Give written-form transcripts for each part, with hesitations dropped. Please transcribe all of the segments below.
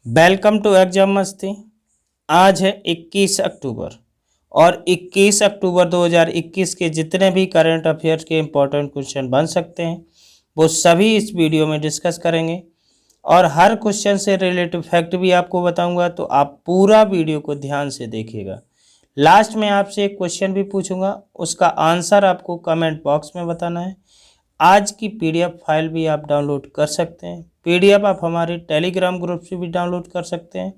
Welcome to exam मस्ती। आज है 21 अक्टूबर और 21 अक्टूबर 2021 के जितने भी करंट अफेयर्स के इम्पोर्टेंट क्वेश्चन बन सकते हैं वो सभी इस वीडियो में डिस्कस करेंगे और हर क्वेश्चन से रिलेटेड फैक्ट भी आपको बताऊंगा, तो आप पूरा वीडियो को ध्यान से देखिएगा। लास्ट में आपसे एक क्वेश्चन भी पूछूंगा, उसका आंसर आपको कमेंट बॉक्स में बताना है। आज की पीडीएफ फाइल भी आप डाउनलोड कर सकते हैं। पीडीएफ आप हमारे टेलीग्राम ग्रुप से भी डाउनलोड कर सकते हैं।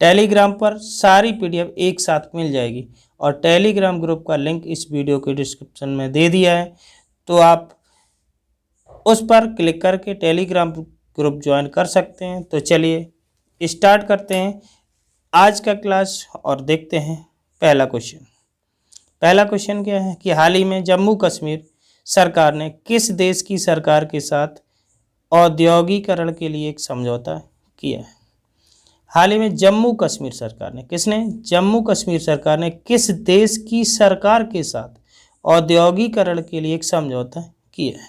टेलीग्राम पर सारी पीडीएफ एक साथ मिल जाएगी और टेलीग्राम ग्रुप का लिंक इस वीडियो के डिस्क्रिप्शन में दे दिया है, तो आप उस पर क्लिक करके टेलीग्राम ग्रुप ज्वाइन कर सकते हैं। तो चलिए स्टार्ट करते हैं आज का क्लास और देखते हैं पहला क्वेश्चन। पहला क्वेश्चन क्या है कि हाल ही में जम्मू कश्मीर सरकार ने किस देश की सरकार के साथ औद्योगिकरण के लिए एक समझौता किया है? हाल ही में जम्मू कश्मीर सरकार ने जम्मू कश्मीर सरकार ने किस देश की सरकार के साथ औद्योगिकरण के लिए एक समझौता किया है?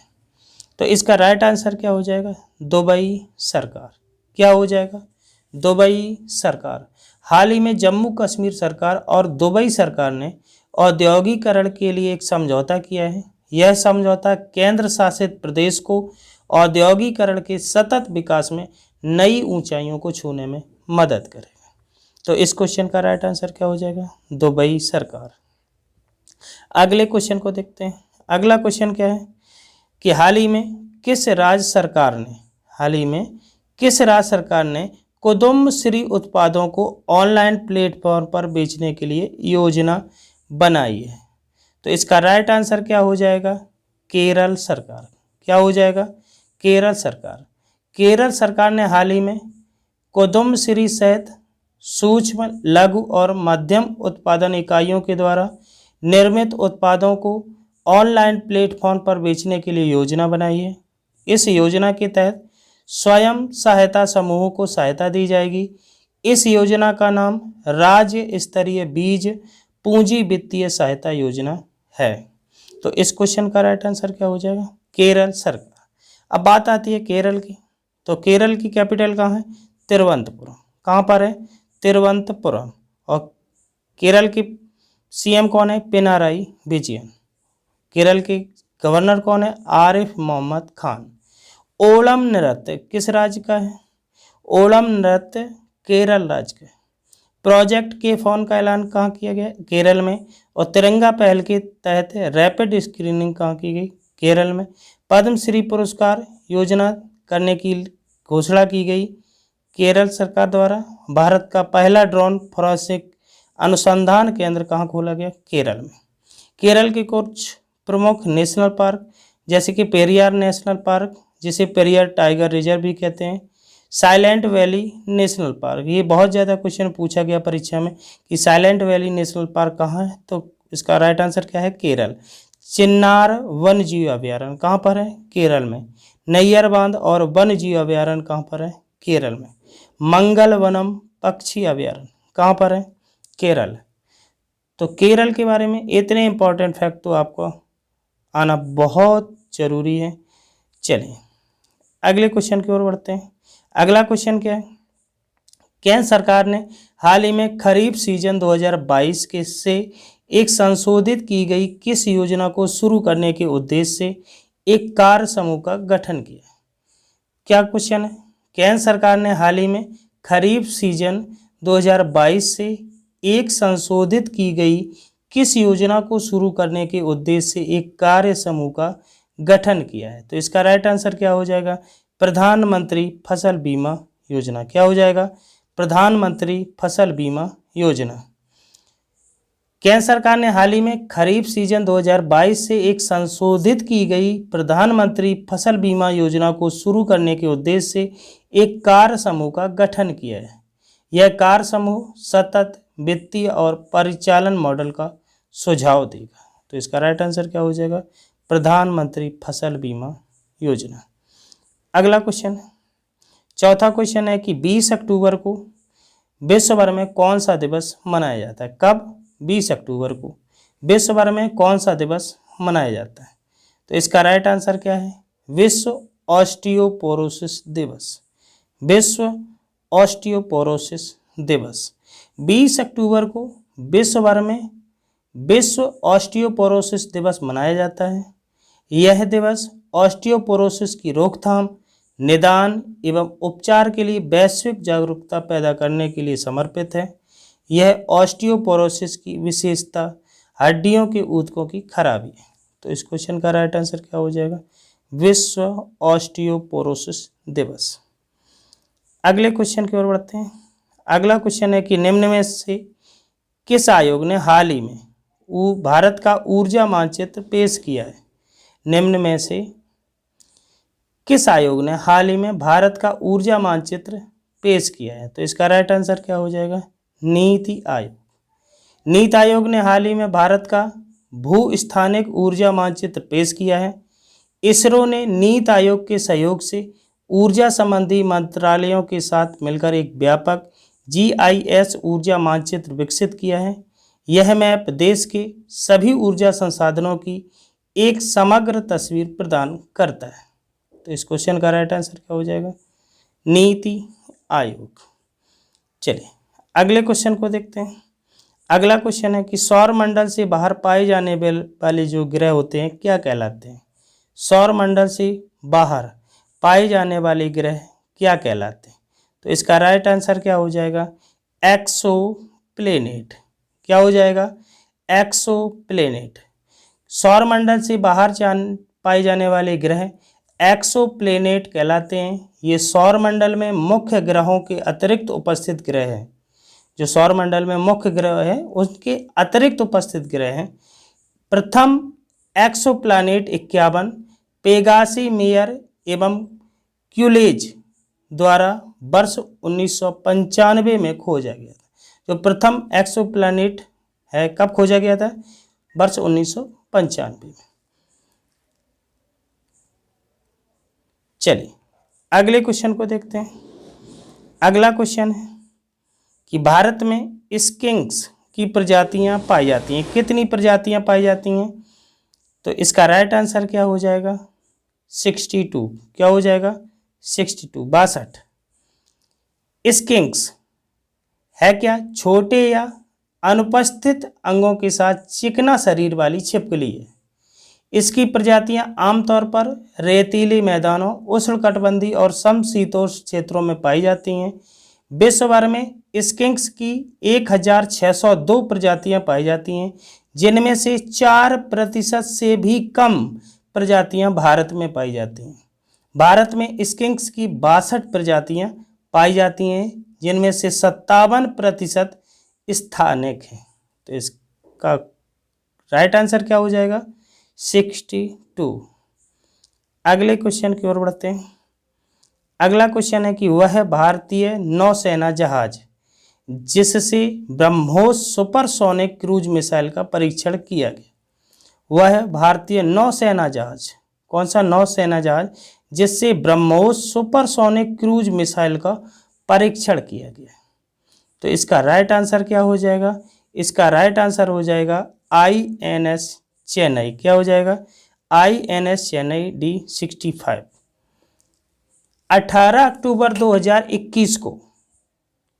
तो इसका राइट आंसर क्या हो जाएगा? दुबई सरकार। क्या हो जाएगा? दुबई सरकार। हाल ही में जम्मू कश्मीर सरकार और दुबई सरकार ने औद्योगिकरण के लिए एक समझौता किया है। यह समझौता केंद्र शासित प्रदेश को औद्योगिकरण के सतत विकास में नई ऊंचाइयों को छूने में मदद करेगा। तो इस क्वेश्चन का राइट आंसर क्या हो जाएगा? दुबई सरकार। अगले क्वेश्चन को देखते हैं। अगला क्वेश्चन क्या है कि हाल ही में किस राज्य सरकार ने कुसुम उत्पादों को ऑनलाइन प्लेटफॉर्म पर बेचने के लिए योजना बनाई है? तो इसका राइट आंसर क्या हो जाएगा? केरल सरकार। क्या हो जाएगा? केरल सरकार। केरल सरकार ने हाल ही में कुसुम सहित सूक्ष्म, लघु और मध्यम उत्पादन इकाइयों के द्वारा निर्मित उत्पादों को ऑनलाइन प्लेटफॉर्म पर बेचने के लिए योजना बनाई है। इस योजना के तहत स्वयं सहायता समूहों को सहायता दी जाएगी। इस योजना का नाम राज्य स्तरीय बीज पूंजी वित्तीय सहायता योजना है। तो इस क्वेश्चन का राइट आंसर क्या हो जाएगा? केरल सरकार। अब बात आती है केरल की। तो केरल की कैपिटल कहाँ है? तिरुवनंतपुरम। कहाँ पर है? तिरुवनंतपुरम। और केरल की सीएम कौन है? पिनाराई विजयन। केरल के गवर्नर कौन है? आरिफ मोहम्मद खान। ओणम नृत्य किस राज्य का है? ओणम नृत्य केरल राज्य का। प्रोजेक्ट के फोन का ऐलान कहाँ किया गया? केरल में। और तिरंगा पहल के तहत रैपिड स्क्रीनिंग कहाँ की गई? केरल में। पद्मश्री पुरस्कार योजना करने की घोषणा की गई केरल सरकार द्वारा। भारत का पहला ड्रोन फोरेंसिक अनुसंधान केंद्र कहाँ खोला गया? केरल में। केरल के कुछ प्रमुख नेशनल पार्क जैसे कि पेरियार नेशनल पार्क, जिसे पेरियार टाइगर रिजर्व भी कहते हैं, साइलेंट वैली नेशनल पार्क। ये बहुत ज़्यादा क्वेश्चन पूछा गया परीक्षा में कि साइलेंट वैली नेशनल पार्क कहाँ है? तो इसका राइट आंसर क्या है? केरल। चिन्नार वन्य जीव अभ्यारण्य कहाँ पर है? केरल में। नैयर बांध और वन्य जीव अभ्यारण्य कहाँ पर है? केरल में। मंगल वनम पक्षी अभ्यारण्य कहाँ पर है? केरल। तो केरल के बारे में इतने इंपॉर्टेंट फैक्ट तो आपको आना बहुत जरूरी है। चलिए अगले क्वेश्चन की ओर बढ़ते हैं। अगला क्वेश्चन क्या है? केंद्र सरकार ने हाल ही में खरीफ सीजन 2022 के से एक संशोधित की गई किस योजना को शुरू करने के उद्देश्य से एक कार्य समूह का गठन किया? क्या क्वेश्चन है? केंद्र सरकार ने हाल ही में खरीफ सीजन 2022 से एक संशोधित की गई किस योजना को शुरू करने के उद्देश्य से एक कार्य समूह का गठन किया है? तो इसका राइट आंसर क्या हो जाएगा? प्रधानमंत्री फसल बीमा योजना। क्या हो जाएगा? प्रधानमंत्री फसल बीमा योजना। केंद्र सरकार ने हाल ही में खरीफ सीजन 2022 से एक संशोधित की गई प्रधानमंत्री फसल बीमा योजना को शुरू करने के उद्देश्य से एक कार्य समूह का गठन किया है। यह कार्य समूह सतत वित्तीय और परिचालन मॉडल का सुझाव देगा। तो इसका राइट आंसर क्या हो जाएगा? प्रधानमंत्री फसल बीमा योजना। अगला क्वेश्चन है, चौथा क्वेश्चन है कि 20 अक्टूबर को विश्व भर में कौन सा दिवस मनाया जाता है? कब? 20 अक्टूबर को विश्व भर में कौन सा दिवस मनाया जाता है? तो इसका राइट आंसर क्या है? विश्व ऑस्टियोपोरोसिस दिवस। विश्व ऑस्टियोपोरोसिस दिवस। 20 अक्टूबर को विश्व भर में विश्व ऑस्टियोपोरोसिस दिवस मनाया जाता है। यह दिवस ऑस्टियोपोरोसिस की रोकथाम, निदान एवं उपचार के लिए वैश्विक जागरूकता पैदा करने के लिए समर्पित है। यह ऑस्टियोपोरोसिस की विशेषता हड्डियों के ऊतकों की खराबी है। तो इस क्वेश्चन का राइट आंसर क्या हो जाएगा? विश्व ऑस्टियोपोरोसिस दिवस। अगले क्वेश्चन की ओर बढ़ते हैं। अगला क्वेश्चन है कि निम्न में से किस आयोग ने हाल ही में भारत का ऊर्जा मानचित्र पेश किया है? निम्न में से किस आयोग ने हाल ही में भारत का ऊर्जा मानचित्र पेश किया है? तो इसका राइट आंसर क्या हो जाएगा? नीति आयोग। नीति आयोग ने हाल ही में भारत का भू-स्थानिक ऊर्जा मानचित्र पेश किया है। इसरो ने नीति आयोग के सहयोग से ऊर्जा संबंधी मंत्रालयों के साथ मिलकर एक व्यापक GIS ऊर्जा मानचित्र विकसित किया है। यह मैप देश के सभी ऊर्जा संसाधनों की एक समग्र तस्वीर प्रदान करता है। तो इस क्वेश्चन का राइट आंसर क्या हो जाएगा? नीति आयोग। चलिए अगले क्वेश्चन को देखते हैं। अगला क्वेश्चन है कि सौर मंडल से बाहर पाए जाने वाले जो ग्रह होते हैं क्या कहलाते हैं? सौर मंडल से बाहर पाए जाने वाले ग्रह क्या कहलाते हैं? तो इसका राइट आंसर क्या हो जाएगा? एक्सो प्लेनेट। क्या हो जाएगा? एक्सो प्लेनेट। सौर मंडल से बाहर पाए जाने वाले ग्रह एक्सो प्लेनेट कहलाते हैं। ये सौर मंडल में मुख्य ग्रहों के अतिरिक्त उपस्थित ग्रह हैं। जो सौर मंडल में मुख्य ग्रह है उसके अतिरिक्त उपस्थित ग्रह हैं। प्रथम एक्सो प्लानेट 51 पेगासी, मेयर एवं क्यूलेज द्वारा वर्ष 1995 में खोजा गया था। जो प्रथम एक्सो प्लानेट है कब खोजा गया था? वर्ष 1995 में। चलिए अगले क्वेश्चन को देखते हैं। अगला क्वेश्चन है कि भारत में स्किंक्स की प्रजातियां पाई जाती हैं। कितनी प्रजातियां पाई जाती हैं? तो इसका राइट आंसर क्या हो जाएगा? 62। क्या हो जाएगा? 62 62। स्किंक्स है क्या? छोटे या अनुपस्थित अंगों के साथ चिकना शरीर वाली छिपकली है। इसकी प्रजातियां आमतौर पर रेतीले मैदानों, उष्णकटिबंधीय और समशीतोष्ण क्षेत्रों में पाई जाती हैं। विश्व भर में स्किंक्स की 1602 प्रजातियां पाई जाती हैं, जिनमें से 4% से भी कम प्रजातियां भारत में पाई जाती हैं। भारत में स्किंक्स की 62 प्रजातियां पाई जाती हैं, जिनमें से 57% स्थानिक हैं। तो इसका राइट आंसर क्या हो जाएगा? 62। अगले क्वेश्चन की ओर बढ़ते हैं। अगला क्वेश्चन है कि वह भारतीय नौसेना जहाज जिससे ब्रह्मोस सुपरसोनिक क्रूज मिसाइल का परीक्षण किया गया, वह भारतीय नौसेना जहाज कौन सा? नौसेना जहाज जिससे ब्रह्मोस सुपरसोनिक क्रूज मिसाइल का परीक्षण किया गया। तो इसका राइट आंसर क्या हो जाएगा? इसका राइट आंसर हो जाएगा INS चेन्नई। क्या हो जाएगा? INS Chennai D65। 18 अक्टूबर 2021 को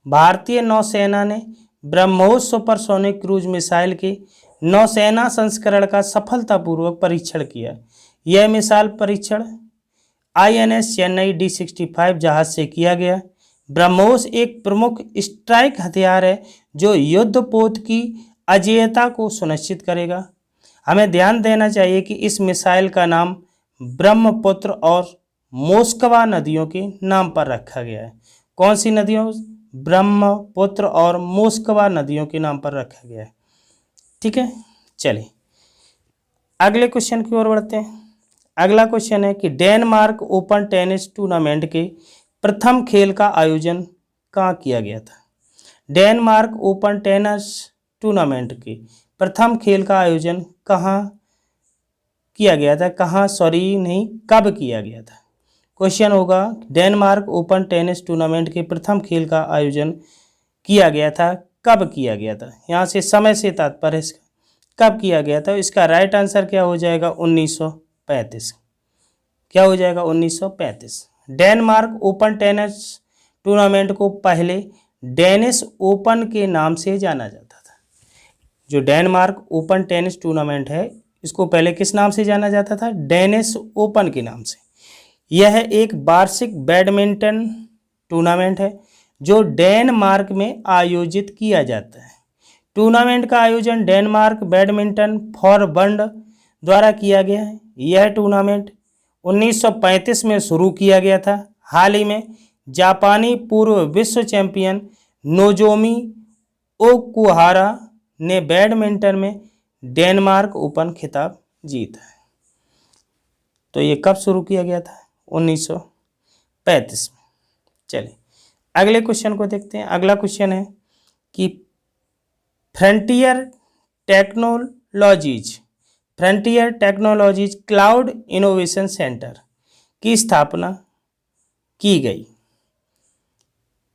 भारतीय नौसेना ने ब्रह्मोस सुपरसोनिक क्रूज मिसाइल के नौसेना संस्करण का सफलतापूर्वक परीक्षण किया। यह मिसाइल परीक्षण INS चेन्नई D65 जहाज से किया गया। ब्रह्मोस एक प्रमुख स्ट्राइक हथियार है जो युद्धपोत की अजेयता को सुनिश्चित करेगा। हमें ध्यान देना चाहिए कि इस मिसाइल का नाम ब्रह्मपुत्र और मोस्कवा नदियों के नाम पर रखा गया है। कौन सी नदियों? ब्रह्मपुत्र और मोस्कवा नदियों के नाम पर रखा गया है। ठीक है, चलिए अगले क्वेश्चन की ओर बढ़ते हैं। अगला क्वेश्चन है कि डेनमार्क ओपन टेनिस टूर्नामेंट के प्रथम खेल का आयोजन कहाँ किया गया था? डेनमार्क ओपन टेनिस टूर्नामेंट के प्रथम खेल का आयोजन कहाँ किया गया था? कब किया गया था? क्वेश्चन होगा डेनमार्क ओपन टेनिस टूर्नामेंट के प्रथम खेल का आयोजन किया गया था, कब किया गया था? यहाँ से समय से तात्पर्य इसका कब किया गया था। इसका राइट आंसर क्या हो जाएगा? 1935। क्या हो जाएगा? 1935। डेनमार्क ओपन टेनिस टूर्नामेंट को पहले डेनिश ओपन के नाम से जाना जाता था। जो डेनमार्क ओपन टेनिस टूर्नामेंट है, इसको पहले किस नाम से जाना जाता था? डेनिश ओपन के नाम से। यह एक वार्षिक बैडमिंटन टूर्नामेंट है जो डेनमार्क में आयोजित किया जाता है। टूर्नामेंट का आयोजन डेनमार्क बैडमिंटन फॉरबंड द्वारा किया गया है। यह टूर्नामेंट 1935 में शुरू किया गया था। हाल ही में जापानी पूर्व विश्व चैंपियन नोजोमी ओकुहारा ने बैडमिंटन में डेनमार्क ओपन खिताब जीता है। तो ये कब शुरू किया गया था? 1935 में। चलिए अगले क्वेश्चन को देखते हैं। अगला क्वेश्चन है कि frontier technologies cloud innovation centre की स्थापना की गई,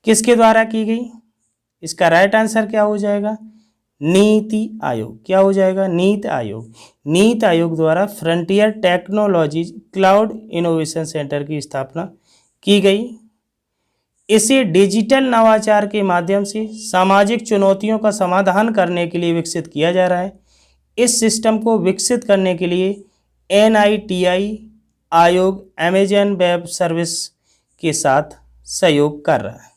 किसके द्वारा की गई? इसका राइट आंसर क्या हो जाएगा? नीति आयोग। क्या हो जाएगा? नीति आयोग। नीति आयोग द्वारा frontier technologies cloud innovation centre की स्थापना की गई। इसे डिजिटल नवाचार के माध्यम से सामाजिक चुनौतियों का समाधान करने के लिए विकसित किया जा रहा है। इस सिस्टम को विकसित करने के लिए NITI आयोग अमेजन वेब सर्विस के साथ सहयोग कर रहा है।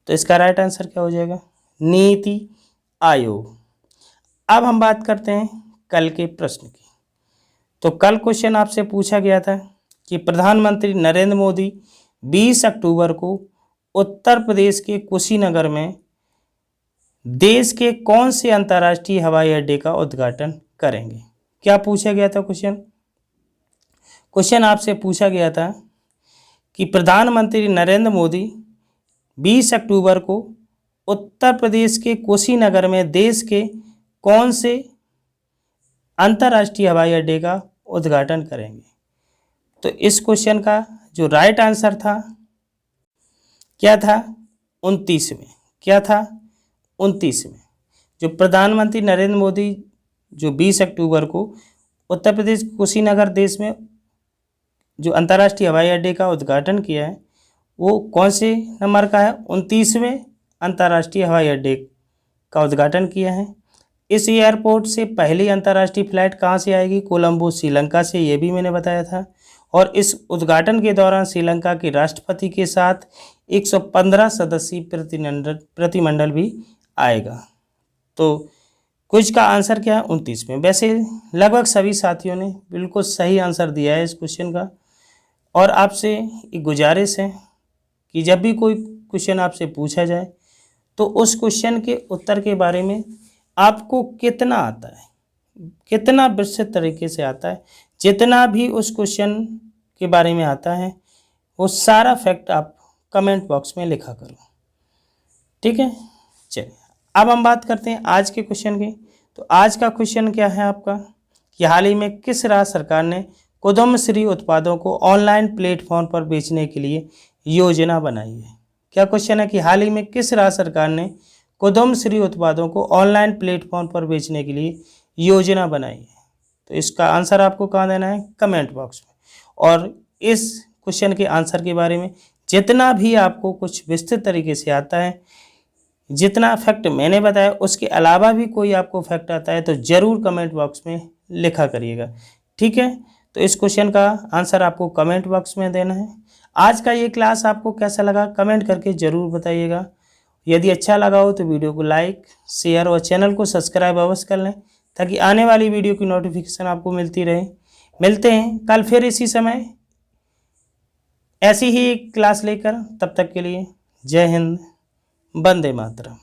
तो इसका राइट आंसर क्या हो जाएगा? नीति आयोग। अब हम बात करते हैं कल के प्रश्न की। तो कल क्वेश्चन आपसे पूछा गया था कि प्रधानमंत्री नरेंद्र मोदी 20 अक्टूबर को उत्तर प्रदेश के कुशीनगर में देश के कौन से अंतर्राष्ट्रीय हवाई अड्डे का उद्घाटन करेंगे? क्या पूछा गया था क्वेश्चन आपसे पूछा गया था कि प्रधानमंत्री नरेंद्र मोदी 20 अक्टूबर को उत्तर प्रदेश के कुशीनगर में देश के कौन से अंतर्राष्ट्रीय हवाई अड्डे का उद्घाटन करेंगे? तो इस क्वेश्चन का जो राइट आंसर था क्या था? 29वें। क्या था? 29वें। जो प्रधानमंत्री नरेंद्र मोदी जो 20 अक्टूबर को उत्तर प्रदेश कुशीनगर देश में जो अंतर्राष्ट्रीय हवाई अड्डे का उद्घाटन किया है वो कौन से नंबर का है? 29वें अंतर्राष्ट्रीय हवाई अड्डे का उद्घाटन किया है। इस एयरपोर्ट से पहली अंतर्राष्ट्रीय फ्लाइट कहाँ से आएगी? कोलंबो श्रीलंका से, ये भी मैंने बताया था। और इस उद्घाटन के दौरान श्रीलंका के राष्ट्रपति के साथ 115 सदस्यीय प्रतिमंडल भी आएगा। तो क्विज का आंसर क्या है? 29 में। वैसे लगभग सभी साथियों ने बिल्कुल सही आंसर दिया है इस क्वेश्चन का। और आपसे एक गुजारिश है कि जब भी कोई क्वेश्चन आपसे पूछा जाए तो उस क्वेश्चन के उत्तर के बारे में आपको कितना आता है, कितना विस्तृत तरीके से आता है, जितना भी उस क्वेश्चन के बारे में आता है वो सारा फैक्ट आप कमेंट बॉक्स में लिखा करो। ठीक है। चलिए अब हम बात करते हैं आज के क्वेश्चन की। तो आज का क्वेश्चन क्या है आपका कि हाल ही में किस राज्य सरकार ने कुसुम-श्री उत्पादों को ऑनलाइन प्लेटफॉर्म पर बेचने के लिए योजना बनाई है? क्या क्वेश्चन है कि हाल ही में किस राज्य सरकार ने कुसुम-श्री उत्पादों को ऑनलाइन प्लेटफॉर्म पर बेचने के लिए योजना बनाई है? तो इसका आंसर आपको कहाँ देना है? कमेंट बॉक्स में। और इस क्वेश्चन के आंसर के बारे में जितना भी आपको कुछ विस्तृत तरीके से आता है, जितना फैक्ट मैंने बताया उसके अलावा भी कोई आपको फैक्ट आता है तो ज़रूर कमेंट बॉक्स में लिखा करिएगा। ठीक है। तो इस क्वेश्चन का आंसर आपको कमेंट बॉक्स में देना है। आज का ये क्लास आपको कैसा लगा कमेंट करके ज़रूर बताइएगा। यदि अच्छा लगा हो तो वीडियो को लाइक, शेयर और चैनल को सब्सक्राइब अवश्य कर लें ताकि आने वाली वीडियो की नोटिफिकेशन आपको मिलती रहे। मिलते हैं कल फिर इसी समय ऐसी ही क्लास लेकर। तब तक के लिए जय हिंद, वंदे मातरम।